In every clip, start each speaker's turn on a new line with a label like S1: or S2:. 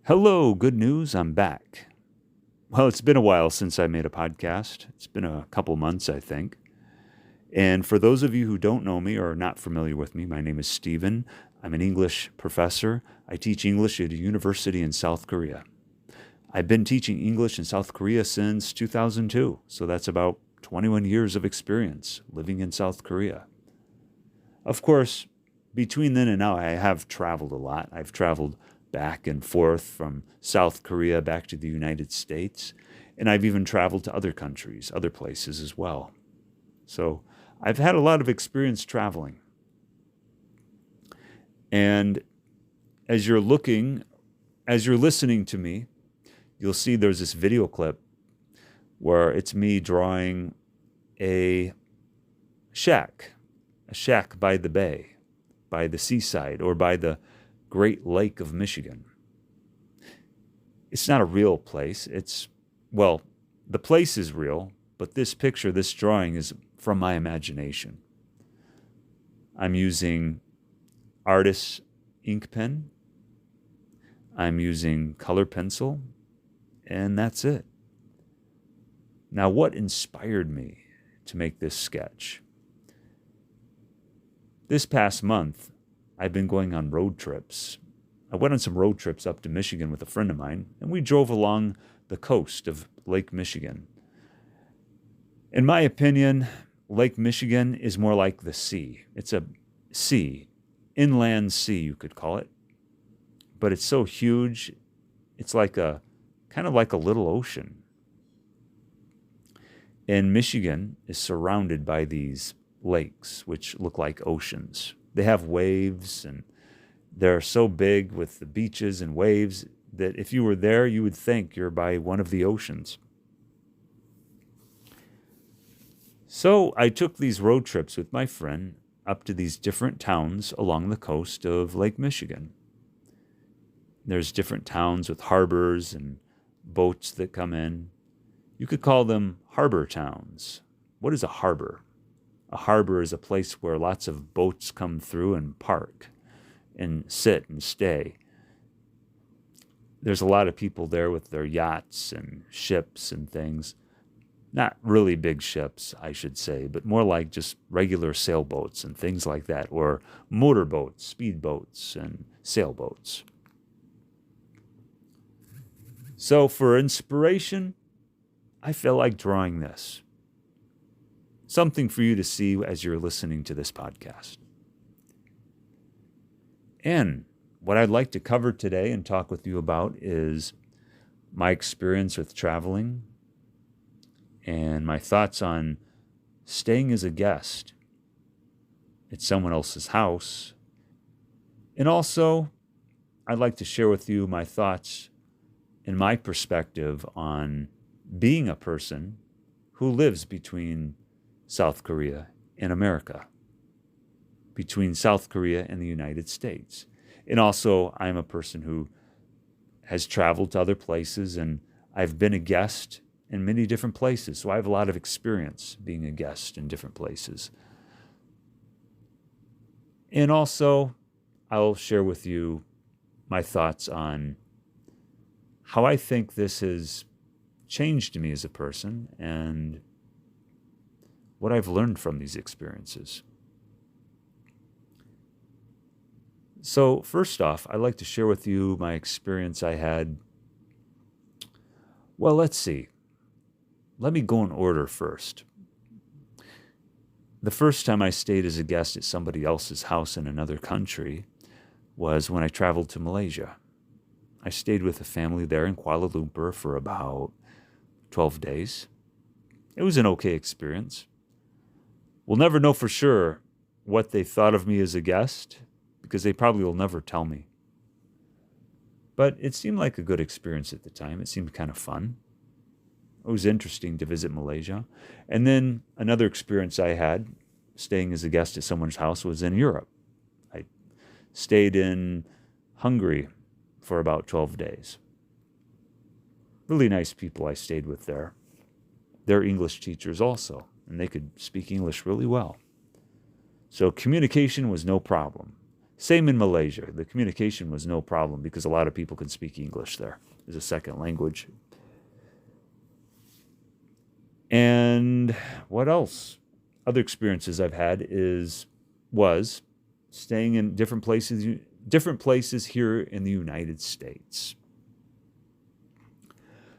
S1: Hello, good news, I'm back. Well, it's been a while since I made a podcast. It's been a couple months, I think. And for those of you who don't know me or are not familiar with me, my name is Stephen. I'm an English professor. I teach English at a university in South Korea. I've been teaching English in South Korea since 2002, so that's about 21 years of experience living in South Korea. Of course, between then and now, I have traveled a lot. I've traveled back and forth from South Korea back to the United States, and I've even traveled to other countries, other places as well. So I've had a lot of experience traveling. And as you're listening to me, you'll see there's this video clip where it's me drawing a shack by the bay, by the seaside, or by the Great Lake of Michigan. It's not a real place. The place is real, but this picture, this drawing is from my imagination. I'm using artist's ink pen. I'm using color pencil, and that's it. Now, what inspired me to make this sketch? This past month, I've been going on road trips. I went on some road trips up to Michigan with a friend of mine, and we drove along the coast of Lake Michigan. In my opinion, Lake Michigan is more like the sea. It's a sea, inland sea, you could call it. But it's so huge, it's kind of like a little ocean. And Michigan is surrounded by these lakes, which look like oceans. They have waves, and they're so big with the beaches and waves that if you were there, you would think you're by one of the oceans. So I took these road trips with my friend up to these different towns along the coast of Lake Michigan. There's different towns with harbors and boats that come in. You could call them harbor towns. What is a harbor? A harbor is a place where lots of boats come through and park and sit and stay. There's a lot of people there with their yachts and ships and things. Not really big ships, I should say, but more like just regular sailboats and things like that, or motorboats, speedboats, and sailboats. So for inspiration, I feel like drawing this. Something for you to see as you're listening to this podcast. And what I'd like to cover today and talk with you about is my experience with traveling and my thoughts on staying as a guest at someone else's house. And also, I'd like to share with you my thoughts and my perspective on being a person who lives between South Korea and America, between South Korea and the United States. And also, I'm a person who has traveled to other places, and I've been a guest in many different places. So I have a lot of experience being a guest in different places. And also, I'll share with you my thoughts on how I think this has changed me as a person and what I've learned from these experiences. So first off, I'd like to share with you my experience I had. Well, let's see. Let me go in order first. The first time I stayed as a guest at somebody else's house in another country was when I traveled to Malaysia. I stayed with a family there in Kuala Lumpur for about 12 days. It was an okay experience. We'll never know for sure what they thought of me as a guest, because they probably will never tell me. But it seemed like a good experience at the time. It seemed kind of fun. It was interesting to visit Malaysia. And then another experience I had staying as a guest at someone's house was in Europe. I stayed in Hungary for about 12 days. Really nice people I stayed with there. They're English teachers also, and they could speak English really well. So communication was no problem. Same in Malaysia. The communication was no problem because a lot of people can speak English there as a second language. And what else? Other experiences I've had was staying in different places here in the United States.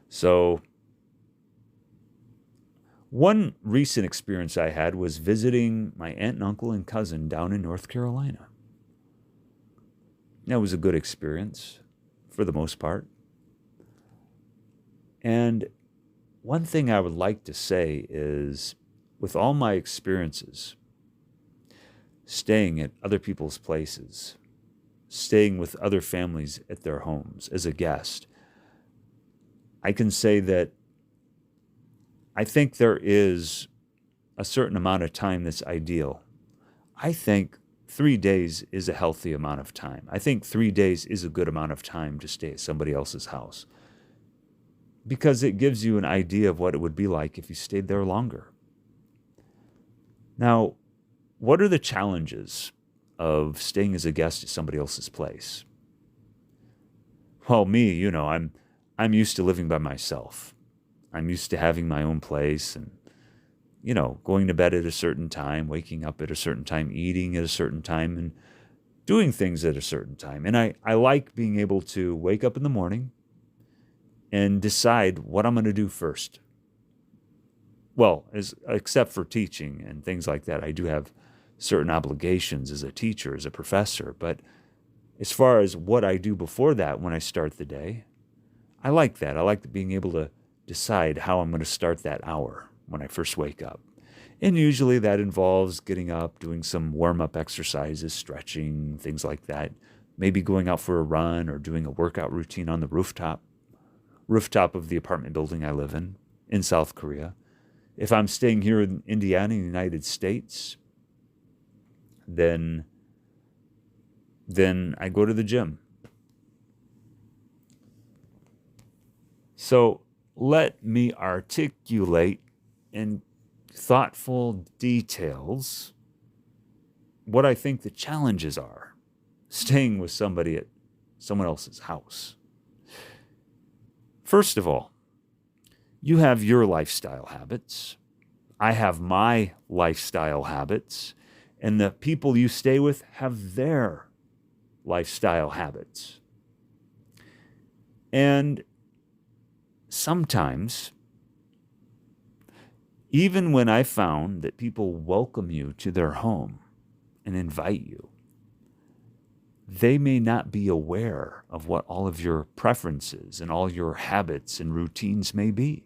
S1: So one recent experience I had was visiting my aunt and uncle and cousin down in North Carolina. That was a good experience for the most part. And one thing I would like to say is, with all my experiences, staying at other people's places, staying with other families at their homes as a guest, I can say that I think there is a certain amount of time that's ideal. I think 3 days is a healthy amount of time. I think 3 days is a good amount of time to stay at somebody else's house, because it gives you an idea of what it would be like if you stayed there longer. Now, what are the challenges of staying as a guest at somebody else's place? Well, me, I'm used to living by myself. I'm used to having my own place and, going to bed at a certain time, waking up at a certain time, eating at a certain time, and doing things at a certain time. And I like being able to wake up in the morning and decide what I'm going to do first. Well, except for teaching and things like that, I do have certain obligations as a teacher, as a professor. But as far as what I do before that, when I start the day, I like that. I like being able to decide how I'm going to start that hour when I first wake up. And usually that involves getting up, doing some warm-up exercises, stretching, things like that. Maybe going out for a run or doing a workout routine on the rooftop of the apartment building I live in South Korea. If I'm staying here in Indiana, in the United States, then I go to the gym. So let me articulate in thoughtful details what I think the challenges are staying with somebody at someone else's house. First of all, you have your lifestyle habits. I have my lifestyle habits. And the people you stay with have their lifestyle habits. And sometimes, even when I found that people welcome you to their home and invite you, they may not be aware of what all of your preferences and all your habits and routines may be.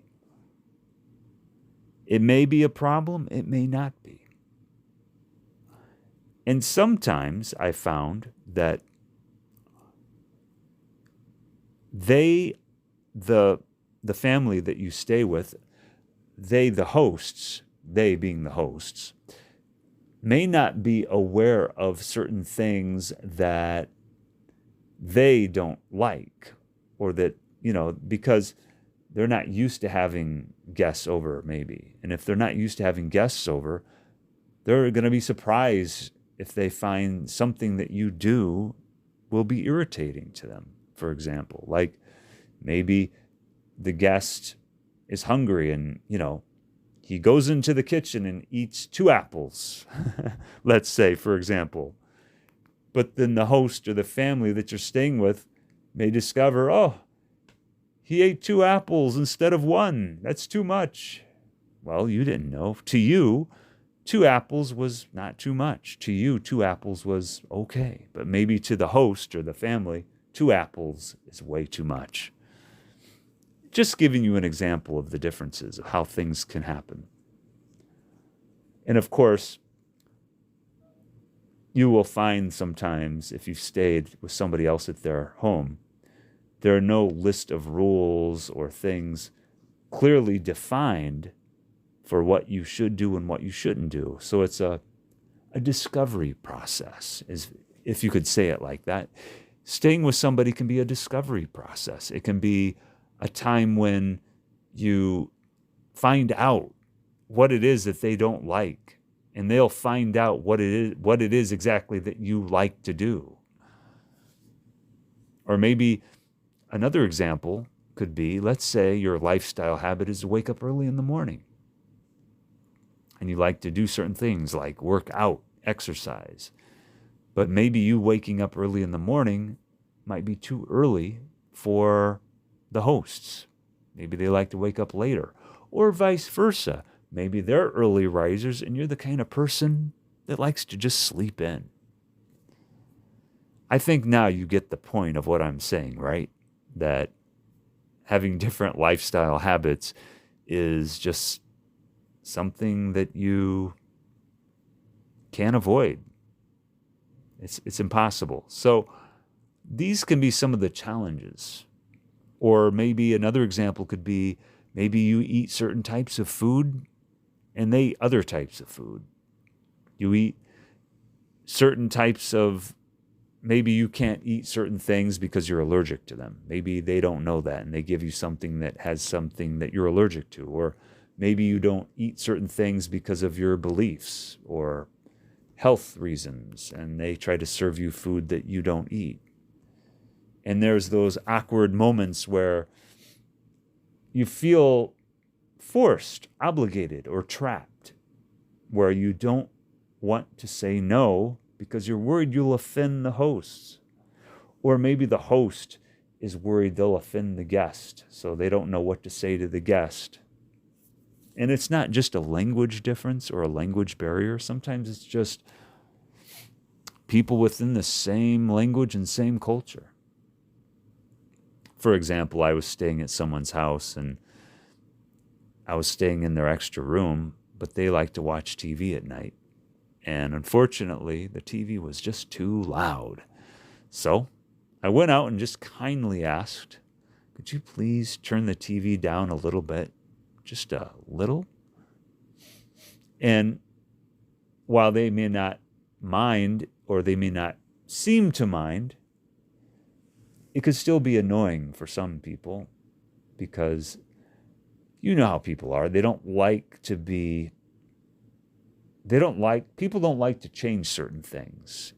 S1: It may be a problem, it may not be. And sometimes I found that the family that you stay with, they being the hosts, may not be aware of certain things that they don't like, or that, because they're not used to having guests over, maybe. And if they're not used to having guests over, they're going to be surprised if they find something that you do will be irritating to them. For example, like maybe the guest is hungry and, he goes into the kitchen and eats 2 apples, let's say, for example. But then the host or the family that you're staying with may discover, oh, he ate 2 apples instead of 1. That's too much. Well, you didn't know. To you, 2 apples was not too much. To you, 2 apples was okay. But maybe to the host or the family, 2 apples is way too much. Just giving you an example of the differences of how things can happen. And of course, you will find sometimes, if you've stayed with somebody else at their home, there are no list of rules or things clearly defined for what you should do and what you shouldn't do. So it's a discovery process, if you could say it like that. Staying with somebody can be a discovery process. It can be a time when you find out what it is that they don't like and they'll find out what it is exactly that you like to do. Or maybe another example could be, let's say your lifestyle habit is to wake up early in the morning and you like to do certain things like work out, exercise. But maybe you waking up early in the morning might be too early for the hosts. Maybe they like to wake up later, or vice versa. Maybe they're early risers and you're the kind of person that likes to just sleep in. I think now you get the point of what I'm saying, right? That having different lifestyle habits is just something that you can't avoid. It's impossible. So these can be some of the challenges. Or maybe another example could be, maybe you eat certain types of food and they other types of food. You eat certain types of, maybe you can't eat certain things because you're allergic to them. Maybe they don't know that and they give you something that has something that you're allergic to. Or maybe you don't eat certain things because of your beliefs or health reasons, and they try to serve you food that you don't eat. And there's those awkward moments where you feel forced, obligated, or trapped, where you don't want to say no because you're worried you'll offend the hosts. Or maybe the host is worried they'll offend the guest, so they don't know what to say to the guest. And it's not just a language difference or a language barrier. Sometimes it's just people within the same language and same culture. For example, I was staying at someone's house and I was staying in their extra room, but they like to watch TV at night. And unfortunately, the TV was just too loud. So I went out and just kindly asked, could you please turn the TV down a little bit? Just a little. And while they may not mind, or they may not seem to mind, it could still be annoying for some people, because you know how people are. People don't like to change certain things.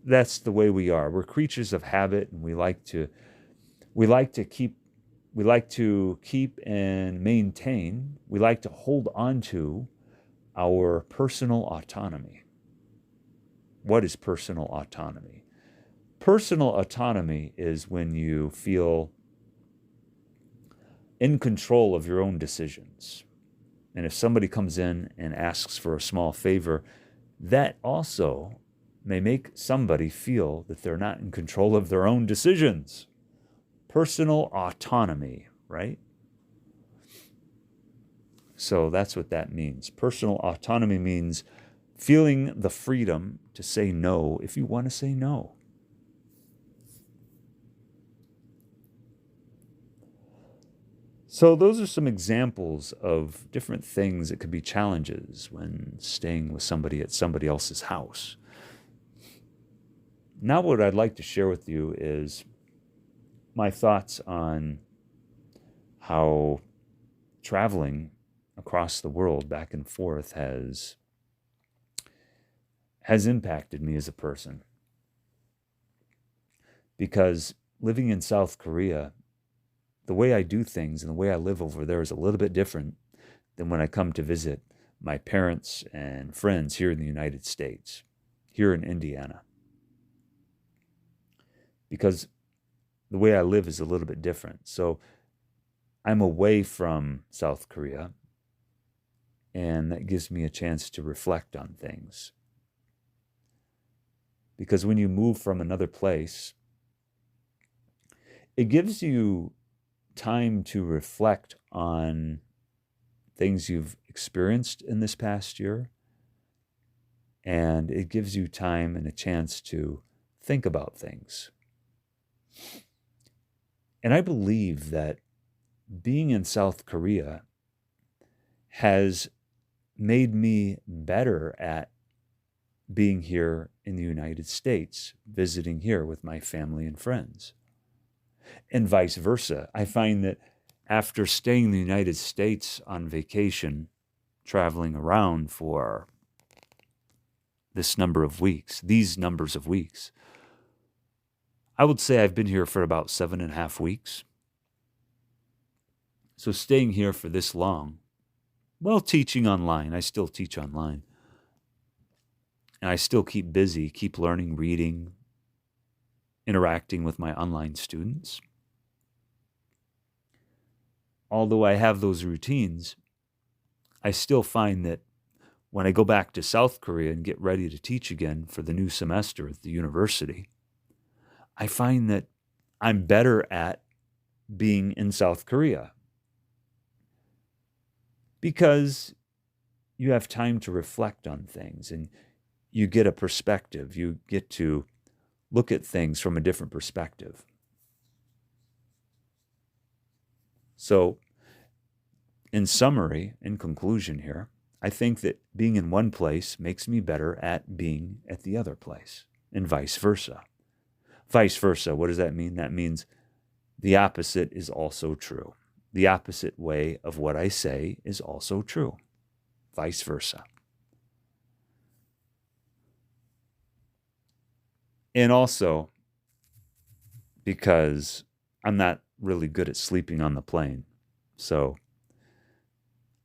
S1: That's the way we are. We're creatures of habit, and we like to keep and maintain, we like to hold on to our personal autonomy. What is personal autonomy? Personal autonomy is when you feel in control of your own decisions. And if somebody comes in and asks for a small favor, that also may make somebody feel that they're not in control of their own decisions. Personal autonomy, right? So that's what that means. Personal autonomy means feeling the freedom to say no if you want to say no. So those are some examples of different things that could be challenges when staying with somebody at somebody else's house. Now what I'd like to share with you is my thoughts on how traveling across the world back and forth has impacted me as a person. Because living in South Korea, the way I do things and the way I live over there is a little bit different than when I come to visit my parents and friends here in the United States, here in Indiana. Because the way I live is a little bit different. So I'm away from South Korea, and that gives me a chance to reflect on things. Because when you move from another place, it gives you time to reflect on things you've experienced in this past year, and it gives you time and a chance to think about things. And I believe that being in South Korea has made me better at being here in the United States, visiting here with my family and friends. And vice versa. I find that after staying in the United States on vacation traveling around for this number of weeks, these numbers of weeks. I would say I've been here for about 7.5 weeks. So staying here for this long, well, teaching online, I still teach online. And I still keep busy, keep learning, reading, interacting with my online students. Although I have those routines, I still find that when I go back to South Korea and get ready to teach again for the new semester at the university, I find that I'm better at being in South Korea because you have time to reflect on things and you get a perspective. You get to look at things from a different perspective. So, in summary, in conclusion here, I think that being in one place makes me better at being at the other place, and vice versa. Vice versa, what does that mean? That means the opposite is also true. The opposite way of what I say is also true. Vice versa. And also, because I'm not really good at sleeping on the plane. So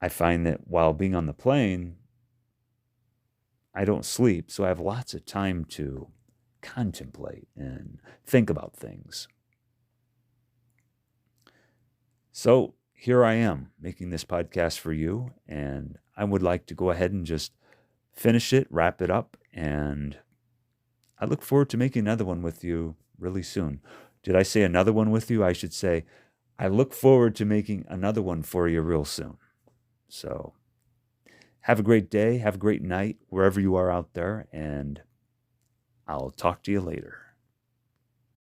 S1: I find that while being on the plane, I don't sleep. So I have lots of time to contemplate and think about things. So here I am making this podcast for you. And I would like to go ahead and just finish it, wrap it up, and I look forward to making another one with you really soon. Did I say another one with you? I should say, I look forward to making another one for you real soon. So have a great day, have a great night, wherever you are out there, and I'll talk to you later.